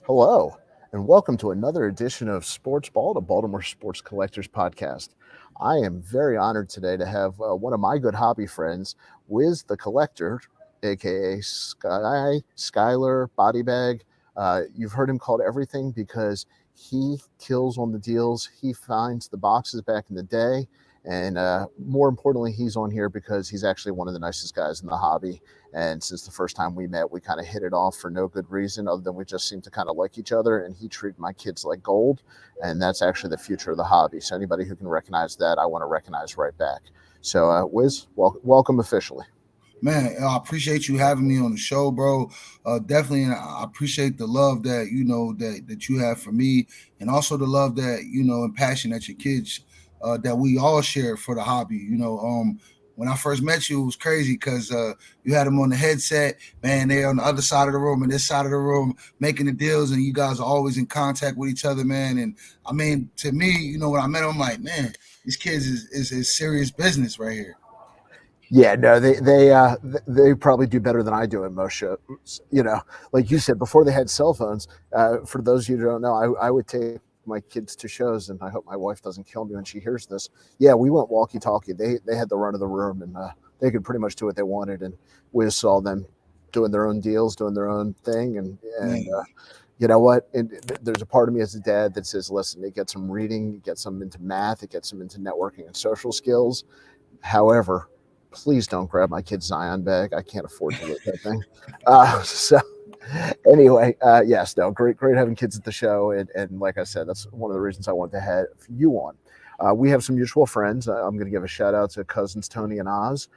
Hello, and welcome to another edition of Sports Ball, the Baltimore Sports Collectors Podcast. I am very honored today to have one of my good hobby friends, Whiz the Collector, aka Skylar Body Bag. You've heard him called everything because he kills on the deals. He finds the boxes back in the day. And more importantly, he's on here because he's actually one of the nicest guys in the hobby. And since the first time we met, we kind of hit it off for no good reason other than we just seem to kind of like each other. And he treated my kids like gold. And that's actually the future of the hobby. So anybody who can recognize that, I want to recognize right back. So, Wiz, welcome officially. Man, I appreciate you having me on the show, bro. Definitely, and I appreciate the love that that you have for me, and also the love that and passion that your kids that we all share for the hobby. When I first met you, it was crazy because you had them on the headset, man. They're on the other side of the room and this side of the room making the deals, and you guys are always in contact with each other, man. And I mean, to me, when I met them, I'm like, man, these kids is serious business right here. Yeah, no, they probably do better than I do in most shows. Like you said, before they had cell phones. For those of you who don't know, I would take my kids to shows, and I hope my wife doesn't kill me when she hears this. Yeah, we went walkie talkie. They had the run of the room, and they could pretty much do what they wanted. And we just saw them doing their own deals, doing their own thing, and you know what? And there's a part of me as a dad that says, listen, it gets them reading, it gets them into math, it gets them into networking and social skills. However, please don't grab my kid's Zion bag. I can't afford to get that thing. So anyway, yes, no, great having kids at the show. And like I said, that's one of the reasons I wanted to have you on. We have some mutual friends. I'm going to give a shout out to cousins Tony and Oz,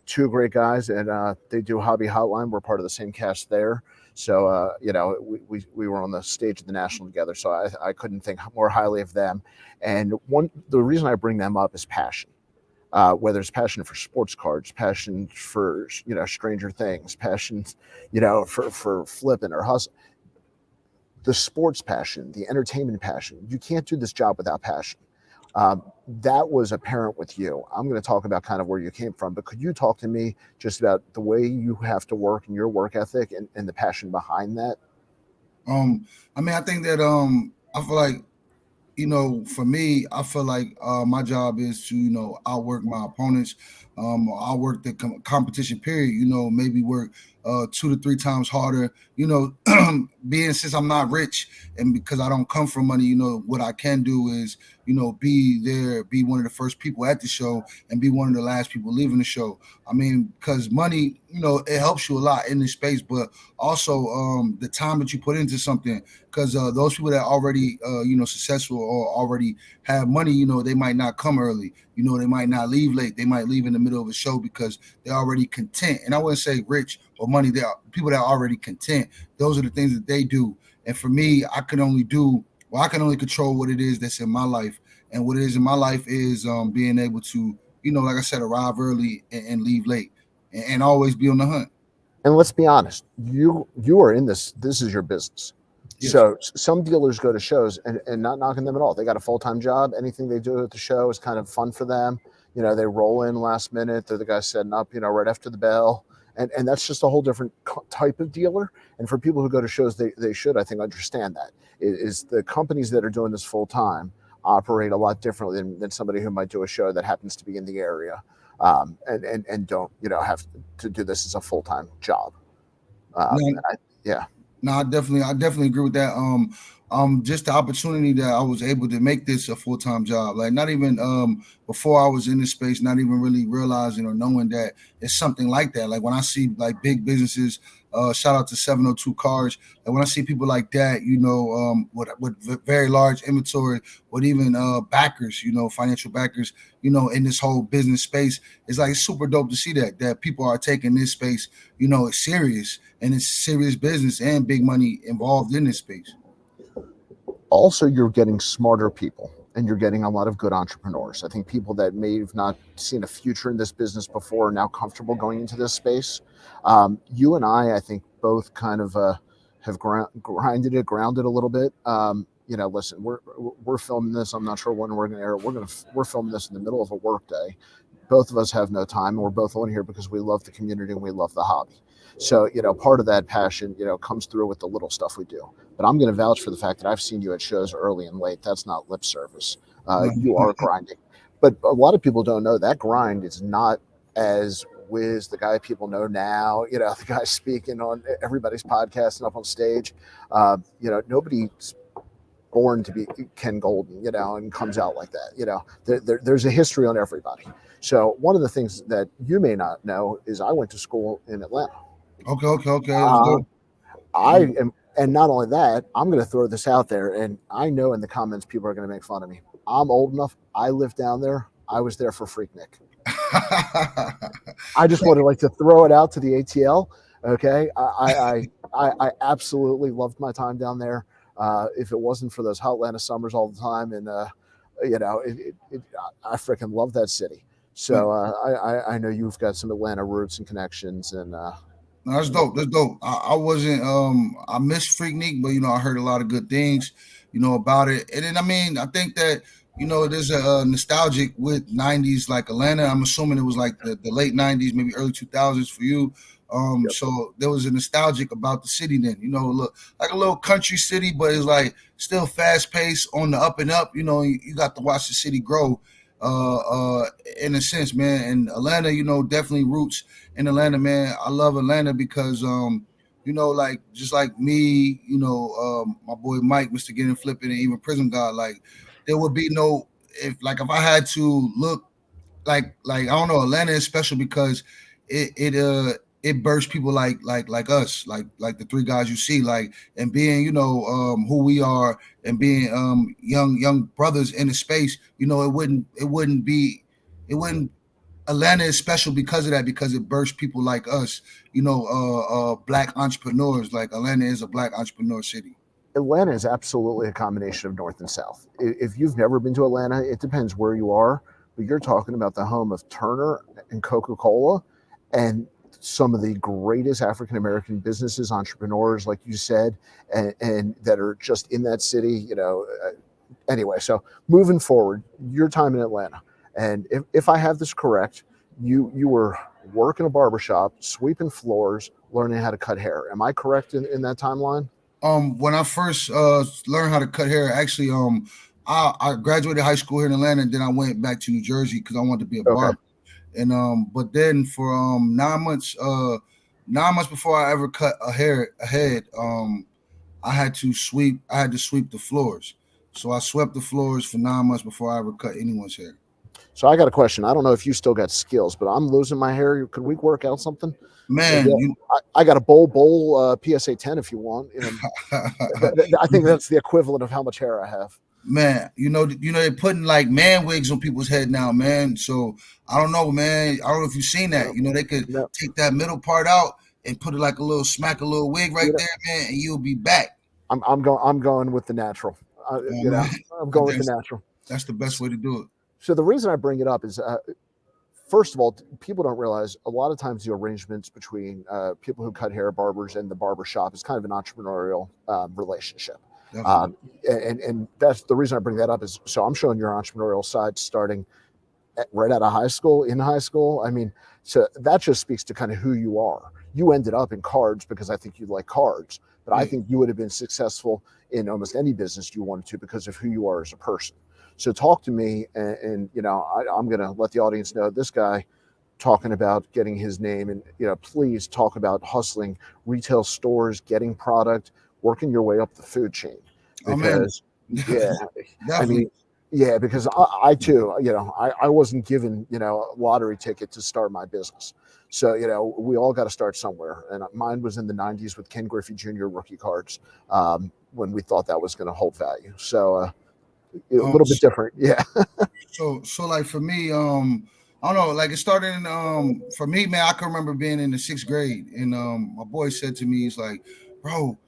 two great guys, and they do Hobby Hotline. We're part of the same cast there. So, we were on the stage of the National together. So I couldn't think more highly of them. And the reason I bring them up is passion. Whether it's passion for sports cards, passion for Stranger Things, passion for flipping or hustle, the sports passion, the entertainment passion. You can't do this job without passion. That was apparent with you. I'm going to talk about kind of where you came from, but could you talk to me just about the way you have to work and your work ethic and the passion behind that? I mean, I think that I feel like for me, I feel like my job is to, outwork my opponents. Outwork the competition period, maybe work 2 to 3 times harder, being since I'm not rich and because I don't come from money, what I can do is, be there, be one of the first people at the show and be one of the last people leaving the show. I mean, because money, it helps you a lot in this space, but also the time that you put into something, because those people that are already successful or already have money, they might not come early, they might not leave late, they might leave in the middle of a show because they're already content. And I wouldn't say rich or money, they are people that are already content. Those are the things that they do. And for me, I can only control what it is that's in my life. And what it is in my life is being able to, like I said, arrive early and leave late, and always be on the hunt. And let's be honest, you are in this. This is your business. Yes. So some dealers go to shows and not knocking them at all. They got a full-time job. Anything they do at the show is kind of fun for them. They roll in last minute. They're the guys setting up, right after the bell. And that's just a whole different type of dealer. And for people who go to shows, they should, I think, understand that. Is the companies that are doing this full-time operate a lot differently than somebody who might do a show that happens to be in the area and don't, have to do this as a full-time job. No, Yeah. no, I definitely agree with that. Just the opportunity that I was able to make this a full time job. Like not even before I was in this space, not even really realizing or knowing that it's something like that. Like when I see like big businesses, shout out to 702 Cars. And when I see people like that, with very large inventory, with even backers, financial backers, in this whole business space, it's like super dope to see that people are taking this space, it's serious and it's serious business and big money involved in this space. Also, you're getting smarter people and you're getting a lot of good entrepreneurs. I think people that may have not seen a future in this business before are now comfortable going into this space. You and I think, both kind of have grounded a little bit. Listen, we're filming this. I'm not sure when we're going to air it. We're filming this in the middle of a work day. Both of us have no time, and we're both on here because we love the community and we love the hobby. So, part of that passion, comes through with the little stuff we do. But I'm going to vouch for the fact that I've seen you at shows early and late. That's not lip service. You are grinding. But a lot of people don't know that grind is not as Whiz, the guy people know now, the guy speaking on everybody's podcast and up on stage. Nobody's born to be Ken Golden, and comes out like that. There's a history on everybody. So one of the things that you may not know is I went to school in Atlanta. Okay. Let's Uh, go. I am, and not only that, I'm going to throw this out there, and I know in the comments people are going to make fun of me. I'm old enough. I lived down there. I was there for Freaknik. I just wanted to throw it out to the ATL. Okay, I absolutely loved my time down there. If it wasn't for those hot Atlanta summers all the time, and I freaking love that city. So I know you've got some Atlanta roots and connections, and No, that's dope. That's dope. I wasn't I missed Freaknik, but I heard a lot of good things, about it. And then I think that there's a nostalgic with '90s like Atlanta. I'm assuming it was like the late '90s, maybe early 2000s for you. Yep. So there was a nostalgic about the city then. Look like a little country city, but it's like still fast paced on the up and up. You got to watch the city grow. In a sense, man. And Atlanta, definitely roots in Atlanta, man. I love Atlanta because, like just like me, my boy Mike, Mr. Getting Flipping, and even Prism God, like there would be no if I had to look like I don't know, Atlanta is special because it bursts people like us, like the three guys you see, and being who we are and being young brothers in the space, it wouldn't Atlanta is special because of that, because it bursts people like us, black entrepreneurs. Like Atlanta is a black entrepreneur city. Atlanta is absolutely a combination of North and South. If you've never been to Atlanta, it depends where you are, but you're talking about the home of Turner and Coca-Cola and some of the greatest African American businesses, entrepreneurs, like you said, and that are just in that city. Anyway, so moving forward, your time in Atlanta, and if I have this correct, you were working a barbershop, sweeping floors, learning how to cut hair. Am I correct in that timeline? When I first learned how to cut hair, actually, I graduated high school here in Atlanta, and then I went back to New Jersey because I wanted to be a Okay. barber. And but then for 9 months, 9 months before I ever cut a head, I had to sweep the floors. So I swept the floors for 9 months before I ever cut anyone's hair. So I got a question. I don't know if you still got skills, but I'm losing my hair. Could we work out something? Maybe Man, you I got a bowl PSA 10 if you want. I think that's the equivalent of how much hair I have. man, they're putting like man wigs on people's head now, man. So I don't know, man. I don't know if you've seen that. No, They could no. take that middle part out and put it like a little wig right You know, there, man, and you'll be back. I'm going with the natural. Man, I'm I going with the think natural. that's the best way to do it. So the reason I bring it up is, first of all, people don't realize a lot of times the arrangements between people who cut hair, barbers, and the barber shop is kind of an entrepreneurial relationship. Definitely. And that's the reason I bring that up is so I'm showing your entrepreneurial side starting right out of high school, in high school. I mean, so that just speaks to kind of who you are. You ended up in cards because I think you like cards, but I Yeah. think you would have been successful in almost any business you wanted to because of who you are as a person. So talk to me, and I'm going to let the audience know this guy talking about getting his name, and please talk about hustling retail stores, getting product, working your way up the food chain, Oh man, because yeah, I definitely. mean, yeah, because I too, I wasn't given, a lottery ticket to start my business. So, we all got to start somewhere. And mine was in the 90s with Ken Griffey Jr. rookie cards, when we thought that was going to hold value. So, a Um, little bit different. Yeah. so like for me, I don't know, like it started in for me, man, I can remember being in the sixth grade, and my boy said to me, he's like, bro,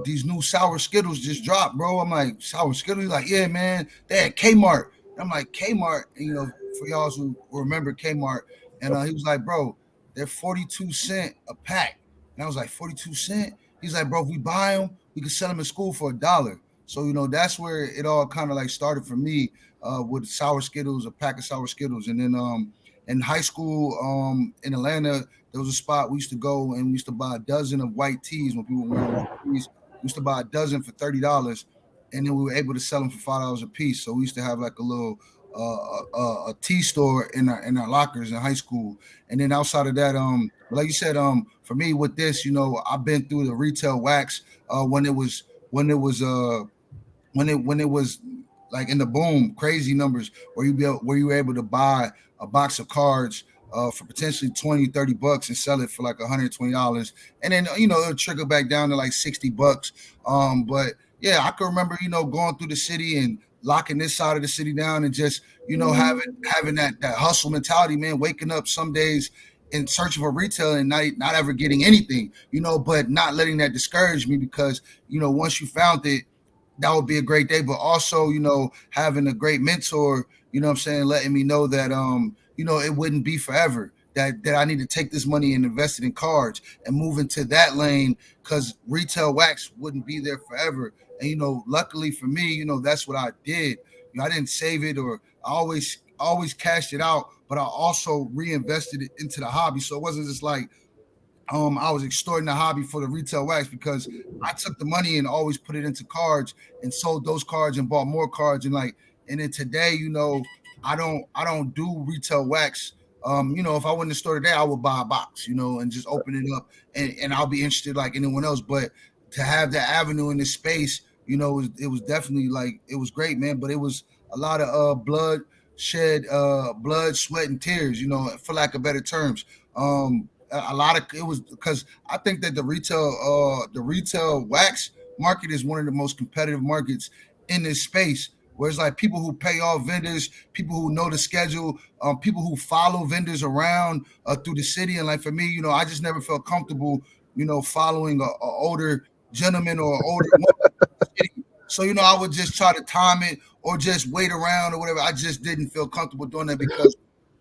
these new sour Skittles just dropped, bro. I'm like, sour Skittles? He's like, yeah, man, they at Kmart. And I'm like, Kmart, and, for y'all who remember Kmart, and he was like, bro, they're 42 cents a pack. And I was like, 42 cents? He's like, bro, if we buy them, we can sell them in school for $1. So, that's where it all kind of like started for me, with sour Skittles, a pack of sour Skittles. And then in high school, in Atlanta, there was a spot we used to go and we used to buy a dozen of white tees when people were wearing white tees. We used to buy a dozen for $30, and then we were able to sell them for $5 a piece. So we used to have like a little a tea store in our lockers in high school. And then outside of that, but like you said, for me with this, I've been through the retail wax when it was when it was when it was like in the boom, crazy numbers where you were able to buy a box of cards for potentially 20-30 bucks and sell it for like $120. And then, it'll trickle back down to like $60. But yeah, I can remember, going through the city and locking this side of the city down and just, having that hustle mentality, man, waking up some days in searching for retail and not ever getting anything, but not letting that discourage me because, once you found it, that would be a great day. But also, having a great mentor, what I'm saying, letting me know that it wouldn't be forever. That I need to take this money and invest it in cards and move into that lane because retail wax wouldn't be there forever. And luckily for me, that's what I did. I didn't save it or I always cashed it out, but I also reinvested it into the hobby. So it wasn't just like I was extorting the hobby for the retail wax because I took the money and always put it into cards and sold those cards and bought more cards and then today, I don't do retail wax. If I went to the store today, I would buy a box, and just open it up and I'll be interested like anyone else. But to have that avenue in this space, it was definitely like it was great, man. But it was a lot of blood shed, blood, sweat, and tears, for lack of better terms. A lot of it was because I think that the retail wax market is one of the most competitive markets in this space. Where it's like people who pay off vendors, people who know the schedule, people who follow vendors around through the city. And like for me, I just never felt comfortable, following a older gentleman or older woman. So I would just try to time it or just wait around or whatever. I just didn't feel comfortable doing that because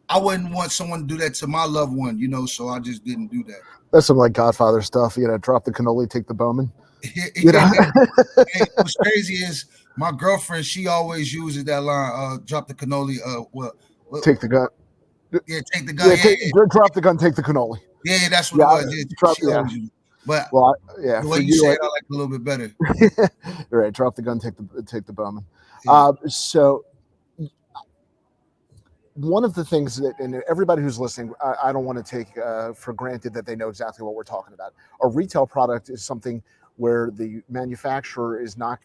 I wouldn't want someone to do that to my loved one, so I just didn't do that. That's some like Godfather stuff. Drop the cannoli, take the Bowman. Hey, what's crazy is my girlfriend, she always uses that line, drop the cannoli, take the gun. Yeah, take the gun. Drop the gun, take the cannoli. Yeah, that's what it was. She always used it. But the way you say it, I like it a little bit better. Right, drop the gun, take the Bowman. Yeah. So one of the things that, and everybody who's listening, I don't want to take for granted that they know exactly what we're talking about. A retail product is something where the manufacturer is going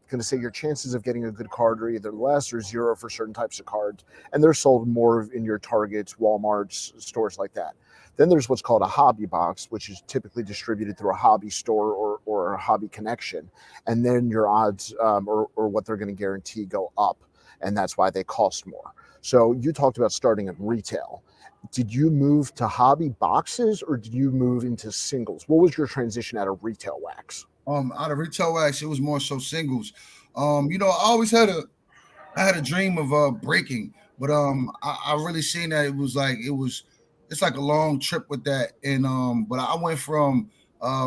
to say your chances of getting a good card are either less or zero for certain types of cards, and they're sold more in your Targets, Walmarts, stores like that. Then there's what's called a hobby box, which is typically distributed through a hobby store or a hobby connection, and then your odds or what they're going to guarantee go up, and that's why they cost more. So you talked about starting in retail. Did you move to hobby boxes or did you move into singles? What was your transition out of retail wax? Out of retail wax, it was more so singles. I always had a dream of breaking, but I really seen that it's like a long trip with that. And but I went from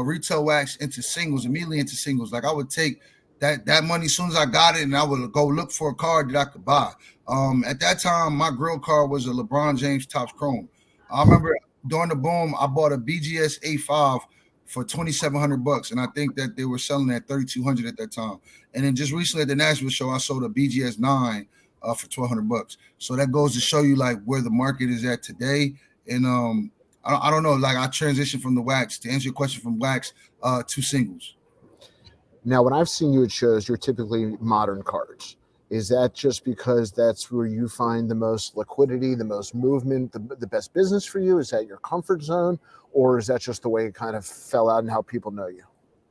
retail wax into singles, immediately into singles. Like I would take that money as soon as I got it, and I would go look for a card that I could buy. At that time, my grill card was a LeBron James Topps Chrome. I remember during the boom, I bought a BGS A5 for $2,700, and I think that they were selling at $3,200 at that time. And then just recently at the Nashville show, I sold a BGS 9 for $1,200. So that goes to show you like where the market is at today. And I don't know, like I transitioned from the wax to answer your question from wax to singles. Now, when I've seen you at shows, you're typically modern cards. Is that just because that's where you find the most liquidity, the most movement, the best business for you? Is that your comfort zone? Or is that just the way it kind of fell out and how people know you?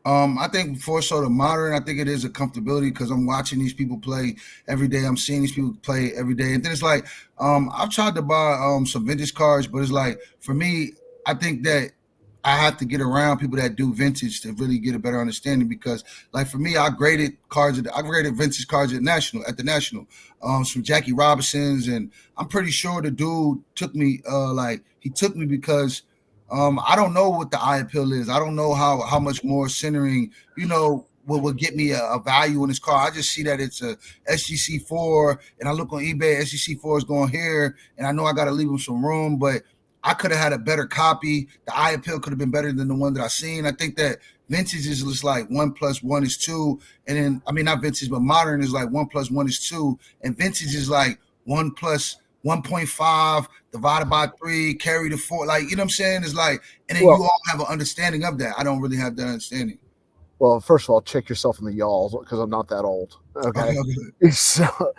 I think for so the modern, I think it is a comfortability because I'm watching these people play every day. I'm seeing these people play every day. And then it's like, I've tried to buy some vintage cards, but it's like, for me, I think that I have to get around people that do vintage to really get a better understanding because, like for me, I graded vintage cards at the National, some Jackie Robinsons, and I'm pretty sure the dude took me because I don't know what the eye appeal is. I don't know how much more centering, would get me a value in this car. I just see that it's a SGC4, and I look on eBay, SGC4 is going here, and I know I got to leave them some room, but I could have had a better copy. The eye appeal could have been better than the one that I seen. I think that vintage is just like 1+1 is 2, and then I mean not vintage, but modern is like 1+1 is 2, and vintage is like 1+1.5 divided by 3, carry the 4. Like, you know what I'm saying? It's like, and then you Well, all have an understanding of that. I don't really have that understanding. well, first of all, check yourself in the y'alls because I'm not that old. Okay, Okay. okay. So,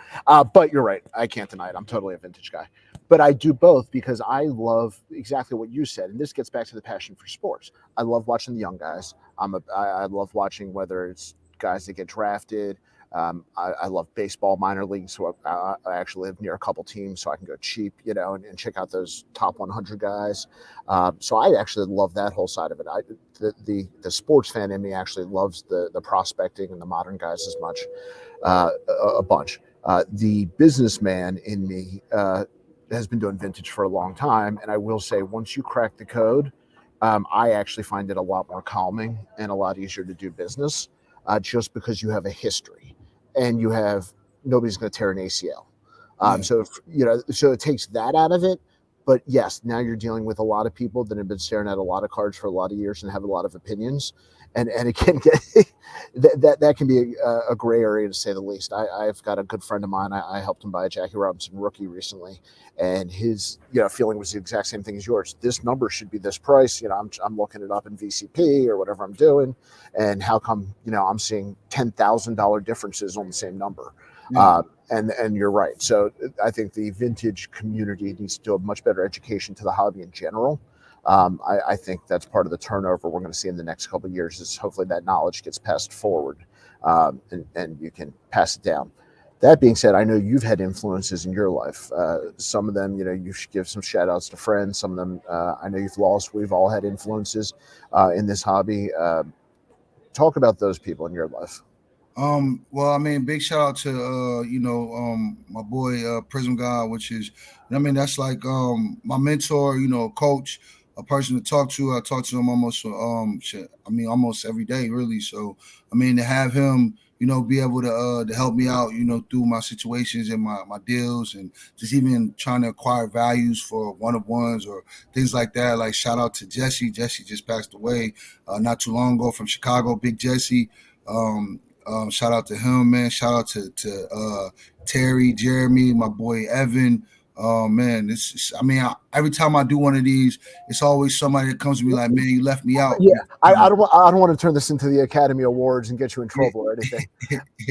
but you're right. I can't deny it. I'm totally a vintage guy. But I do both because I love exactly what you said. And this gets back to the passion for sports. I love watching the young guys. I love watching whether it's guys that get drafted. I love baseball minor leagues. So I actually live near a couple teams, so I can go cheap, and check out those top 100 guys. So I actually love that whole side of it. The sports fan in me actually loves the prospecting and the modern guys as much, a bunch. The businessman in me has been doing vintage for a long time, and I will say once you crack the code, I actually find it a lot more calming and a lot easier to do business, just because you have a history and you have nobody's going to tear an ACL. Yeah, So it takes that out of it. But yes, now you're dealing with a lot of people that have been staring at a lot of cards for a lot of years and have a lot of opinions, and it can get that can be a gray area to say the least. I've got a good friend of mine. I helped him buy a Jackie Robinson rookie recently, and his feeling was the exact same thing as yours. This number should be this price. I'm looking it up in VCP or whatever I'm doing, and how come I'm seeing $10,000 differences on the same number? yeah. And you're right. So I think the vintage community needs to do a much better education to the hobby in general. I think that's part of the turnover we're going to see in the next couple of years. Is hopefully that knowledge gets passed forward, and you can pass it down. That being said, I know you've had influences in your life. Some of them, you should give some shout outs to friends. Some of them, I know you've lost. We've all had influences in this hobby. Talk about those people in your life. Well, I mean, big shout out to my boy Prism God, which is, I mean, that's like my mentor, coach, a person to talk to. I talk to him almost shit, I mean, almost every day, really. So I mean, to have him, be able to help me out, through my situations and my deals, and just even trying to acquire values for one of ones or things like that. Like shout out to Jesse. Jesse just passed away not too long ago from Chicago. Big Jesse. Shout out to him, man. Shout out to Terry, Jeremy, my boy Evan. Man, I mean, every time I do one of these, it's always somebody that comes to me like, man, you left me out. Yeah, I don't want to turn this into the Academy Awards and get you in trouble or anything.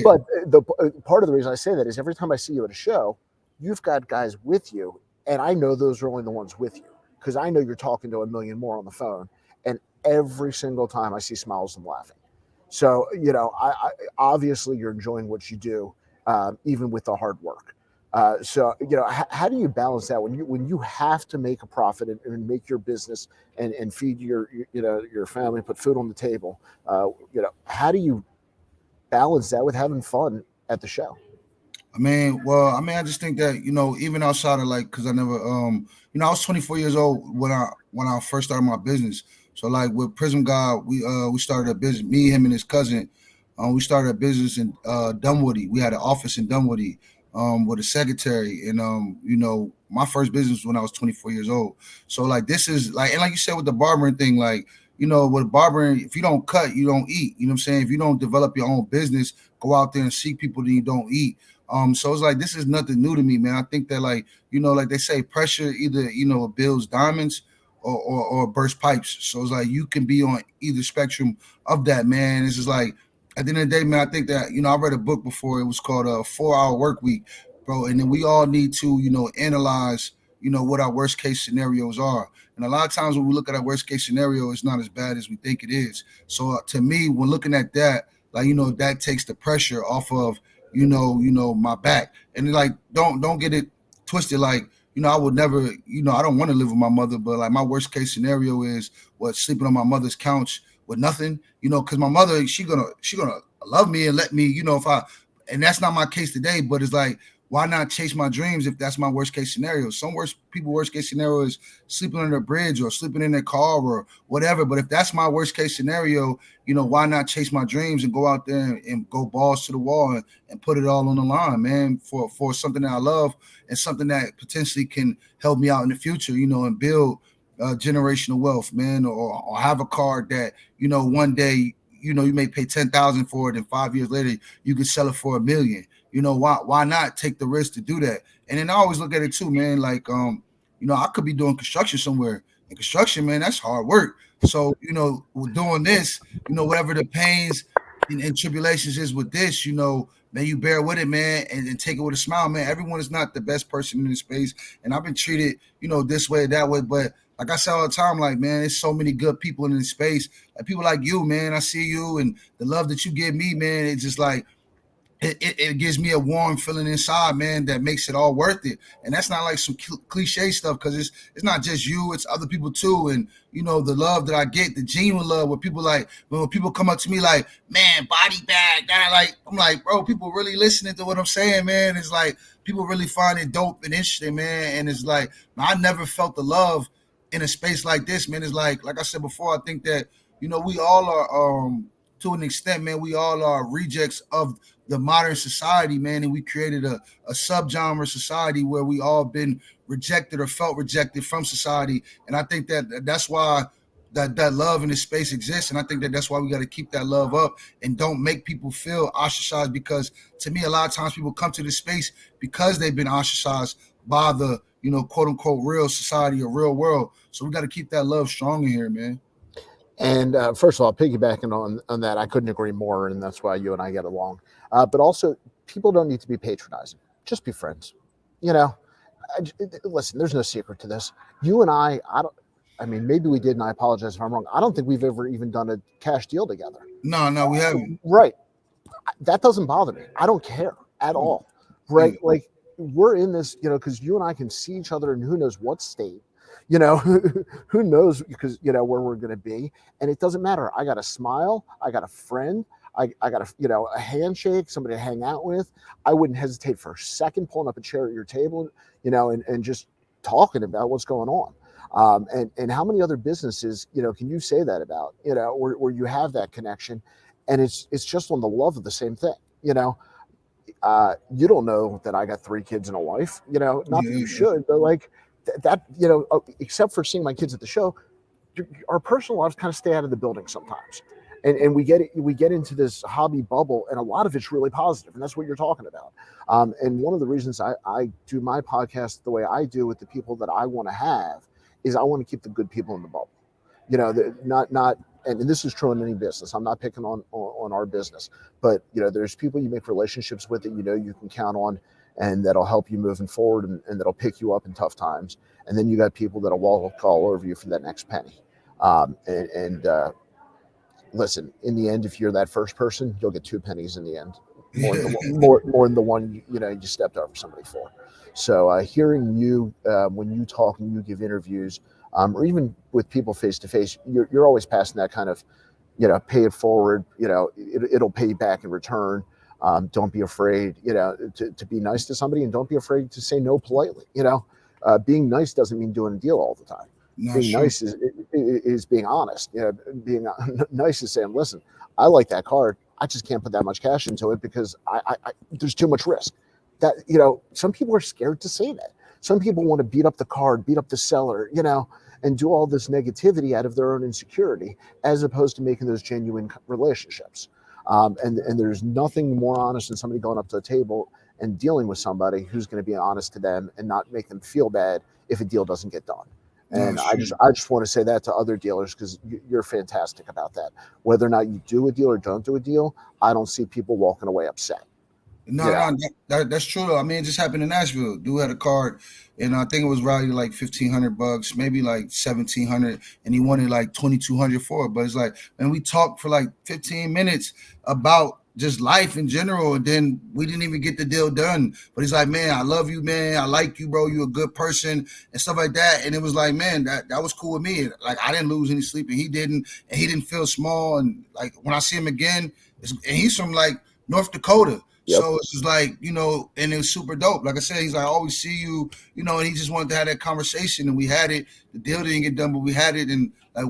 But the part of the reason I say that is every time I see you at a show, you've got guys with you, and I know those are only the ones with you because I know you're talking to a million more on the phone, and every single time I see smiles and laughing. So I obviously you're enjoying what you do, even with the hard work. So how do you balance that when you have to make a profit and make your business and feed your family, put food on the table? How do you balance that with having fun at the show? I just think that even outside of like, because I never, I was 24 years old when I first started my business. So like with Prism God, we started a business. Me, him, and his cousin, we started a business in Dunwoody. We had an office in Dunwoody with a secretary, and my first business was when I was 24 years old. So like this is like, and like you said with the barbering thing, like with barbering, if you don't cut, you don't eat. You know what I'm saying? If you don't develop your own business, go out there and seek people that you don't eat. So it's like this is nothing new to me, man. I think that like like they say, pressure either builds diamonds or burst pipes. So it's like you can be on either spectrum of that, man. It's just like at the end of the day, man. I think that I read a book before. It was called a 4-Hour Work Week, bro. And then we all need to analyze what our worst case scenarios are. And a lot of times when we look at our worst case scenario, it's not as bad as we think it is. So to me, when looking at that, like that takes the pressure off of my back. And like don't get it twisted. Like I would never, I don't want to live with my mother, but like my worst case scenario is sleeping on my mother's couch with nothing, because my mother, she gonna love me and let me, if I, and that's not my case today, but it's like why not chase my dreams if that's my worst case scenario? Some worst case scenario is sleeping under a bridge or sleeping in their car or whatever. But if that's my worst case scenario, why not chase my dreams and go out there and go balls to the wall and put it all on the line, man, for something that I love and something that potentially can help me out in the future, and build generational wealth, man, or have a car that, one day, you may pay 10,000 for it, and 5 years later you can sell it for $1 million. Why not take the risk to do that? And then I always look at it too, man. Like, I could be doing construction somewhere. And construction, man, that's hard work. So, we're doing this, whatever the pains and tribulations is with this, man, you bear with it, man, and take it with a smile, man. Everyone is not the best person in this space. And I've been treated, this way, that way. But like I say all the time, like, man, there's so many good people in this space. Like people like you, man. I see you and the love that you give me, man. It's just like, it gives me a warm feeling inside, man, that makes it all worth it. And that's not like some cliche stuff, because it's not just you, it's other people too. And the love that I get, the genuine love, where people like when people come up to me like, man, body bag, like, I'm like, bro, people really listening to what I'm saying, man. It's like people really find it dope and interesting, man. And it's like, I never felt the love in a space like this, man. It's like I said before, I think that we all are to an extent, man, we all are rejects of the modern society, man, and we created a subgenre society where we all been rejected or felt rejected from society. And I think that's why that love in this space exists. And I think that's why we got to keep that love up and don't make people feel ostracized, because to me, a lot of times people come to this space because they've been ostracized by the, quote unquote, real society or real world. So we got to keep that love strong in here, man. And first of all, piggybacking on that, I couldn't agree more, and that's why you and I get along. But also, people don't need to be patronizing. Just be friends. Listen, there's no secret to this. You and I don't. I mean, maybe we did, and I apologize if I'm wrong. I don't think we've ever even done a cash deal together. No, we haven't. Right. That doesn't bother me. I don't care at all. Right. Like, we're in this, because you and I can see each other in who knows what state. Who knows, because where we're going to be, and it doesn't matter. I got a smile, I got a friend, I got a handshake, somebody to hang out with. I wouldn't hesitate for a second pulling up a chair at your table, and just talking about what's going on. And how many other businesses, can you say that about, where you have that connection, and it's just on the love of the same thing, you don't know that I got 3 kids and a wife, not that you should, but like, that except for seeing my kids at the show, our personal lives kind of stay out of the building sometimes, and we get into this hobby bubble, and a lot of it's really positive, and that's what you're talking about. And one of the reasons I do my podcast the way I do with the people that I want to have is I want to keep the good people in the bubble. Not and this is true in any business. I'm not picking on our business, but there's people you make relationships with that you can count on, and that'll help you moving forward, and that'll pick you up in tough times. And then you got people that'll walk all over you for that next penny. Listen, in the end, if you're that first person, you'll get 2 pennies in the end, more than the one you stepped over somebody for. So hearing you when you talk and you give interviews, or even with people face to face, you're always passing that kind of, pay it forward. It'll pay you back in return. Don't be afraid, to be nice to somebody, and don't be afraid to say no politely. Being nice doesn't mean doing a deal all the time. Being nice is being honest. Being nice is saying, listen, I like that card. I just can't put that much cash into it because I there's too much risk. That, some people are scared to say that. Some people want to beat up the card, beat up the seller, and do all this negativity out of their own insecurity, as opposed to making those genuine relationships. And there's nothing more honest than somebody going up to a table and dealing with somebody who's going to be honest to them and not make them feel bad if a deal doesn't get done. And I just want to say that to other dealers, because you're fantastic about that. Whether or not you do a deal or don't do a deal, I don't see people walking away upset. No, that's true. I mean, it just happened in Nashville. Dude had a card, and I think it was valued like $1,500, maybe like $1,700, and he wanted like $2,200 for it. But it's like, and we talked for like 15 minutes about just life in general, and then we didn't even get the deal done. But he's like, man, I love you, man. I like you, bro. You're a good person and stuff like that. And it was like, man, that was cool with me. Like, I didn't lose any sleep, and he didn't feel small. And like when I see him again, and he's from like North Dakota. Yep. So it's just like, and it was super dope. Like I said, he's like, I always see you, and he just wanted to have that conversation, and we had it. The deal didn't get done, but we had it, and like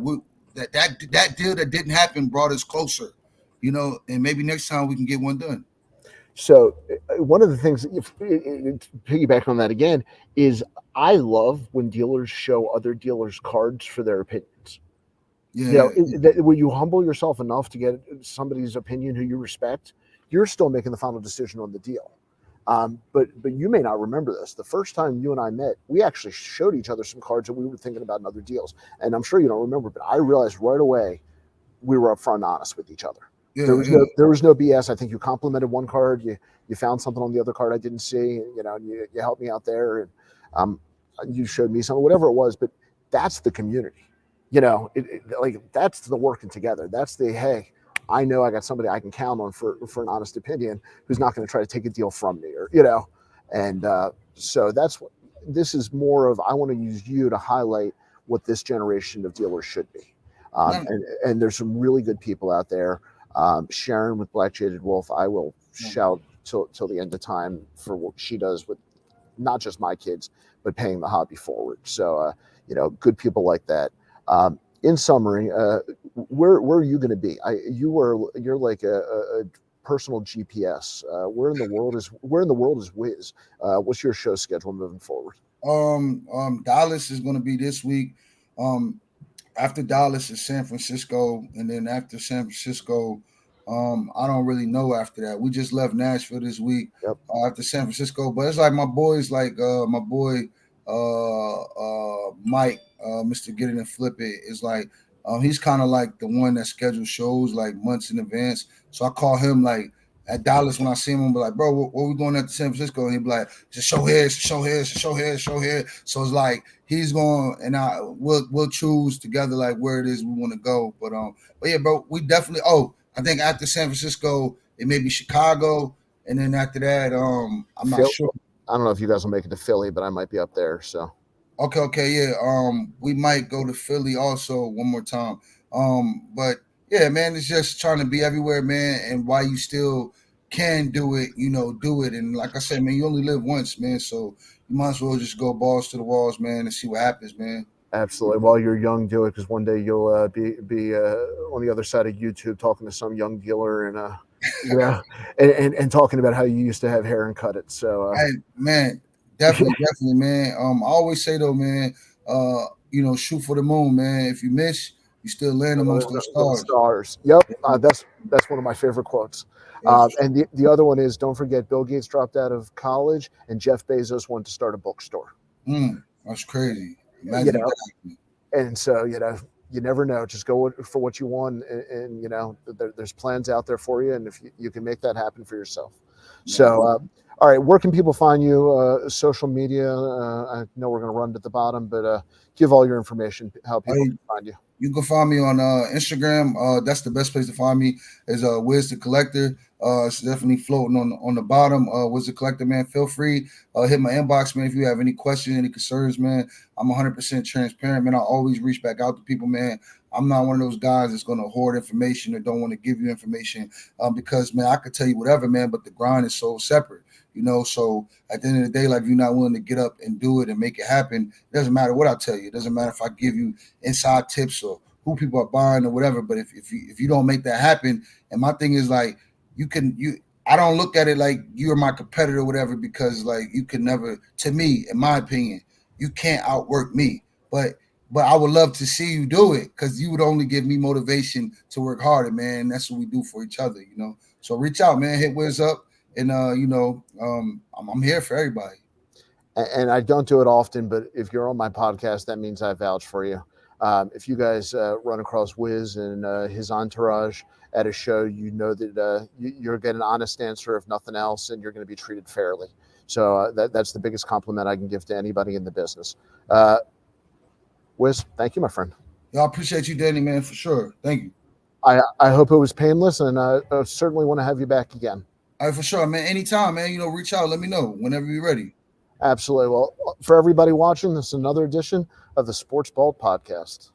that deal that didn't happen brought us closer, and maybe next time we can get one done. So one of the things, if piggyback on that again, is I love when dealers show other dealers cards for their opinions. Yeah, When you humble yourself enough to get somebody's opinion who you respect, you're still making the final decision on the deal. But you may not remember this. The first time you and I met, we actually showed each other some cards that we were thinking about in other deals. And I'm sure you don't remember, but I realized right away we were upfront and honest with each other. yeah, There was no BS. I think you complimented one card. You found something on the other card I didn't see. And you helped me out there, and you showed me something, whatever it was. But that's the community. Like that's the working together. That's the hey. I know I got somebody I can count on for an honest opinion who's not going to try to take a deal from me, and so that's what this is more of. I want to use you to highlight what this generation of dealers should be. And there's some really good people out there. Sharon with Black Jaded Wolf, I will shout till the end of time for what she does with not just my kids, but paying the hobby forward. So, good people like that. In summary, where are you going to be? You're like a personal GPS. Where in the world is Whiz? What's your show schedule moving forward? Dallas is going to be this week. After Dallas is San Francisco, and then after San Francisco, I don't really know after that. We just left Nashville this week. Yep. After San Francisco, but it's like my boys, like my boy Mike, Mr. Get It and Flip It, is like he's kind of like the one that schedules shows like months in advance. So I call him like at Dallas when I see him. I'm like, bro, what we doing at San Francisco? And he'd be like, just show here, show here, show here, show here. So it's like he's going, and we'll choose together like where it is we want to go. But yeah, bro, we definitely. Oh, I think after San Francisco, it may be Chicago, and then after that, I'm not sure. I don't know if you guys will make it to Philly, but I might be up there. So okay, yeah. We might go to Philly also one more time. But yeah, man, it's just trying to be everywhere, man, and while you still can do it, do it. And like I said, man, you only live once, man, so you might as well just go balls to the walls, man, and see what happens, man. absolutely. While you're young, do it, because one day you'll be on the other side of YouTube talking to some young dealer and and talking about how you used to have hair and cut it. So man, definitely, man. I always say though, man, shoot for the moon, man. If you miss, you still land amongst those stars. Stars. Yep, that's one of my favorite quotes. And the other one is, don't forget, Bill Gates dropped out of college, and Jeff Bezos wanted to start a bookstore. That's crazy. Imagine that. And so you never know. Just go for what you want, and there's plans out there for you, and if you can make that happen for yourself. So, all right, where can people find you? Social media. I know we're going to run to the bottom, but give all your information. How people can find you. You can find me on Instagram. That's the best place to find me. Is Whiz the Collector. It's definitely floating on the bottom. Whiz the Collector, man. Feel free. Hit my inbox, man. If you have any questions, any concerns, man. I'm 100% transparent, man. I always reach back out to people, man. I'm not one of those guys that's going to hoard information or don't want to give you information because, man, I could tell you whatever, man, but the grind is so separate. So at the end of the day, like, if you're not willing to get up and do it and make it happen, it doesn't matter what I tell you. It doesn't matter if I give you inside tips or who people are buying or whatever. But if you don't make that happen, and my thing is like, I don't look at it like you're my competitor or whatever, because like you can never, to me, in my opinion, you can't outwork me. But I would love to see you do it, because you would only give me motivation to work harder, man. That's what we do for each other, So reach out, man. Hit Whiz up. And I'm here for everybody. And I don't do it often, but if you're on my podcast, that means I vouch for you. If you guys run across Whiz and his entourage at a show, that you're getting an honest answer, if nothing else, and you're going to be treated fairly. So that's the biggest compliment I can give to anybody in the business. Whiz, thank you, my friend. I appreciate you, Danny, man, for sure. Thank you. I hope it was painless, and I certainly want to have you back again. All right, for sure, man. Anytime, man. Reach out. Let me know whenever you're ready. Absolutely. Well, for everybody watching, this is another edition of the Sports Ball Podcast.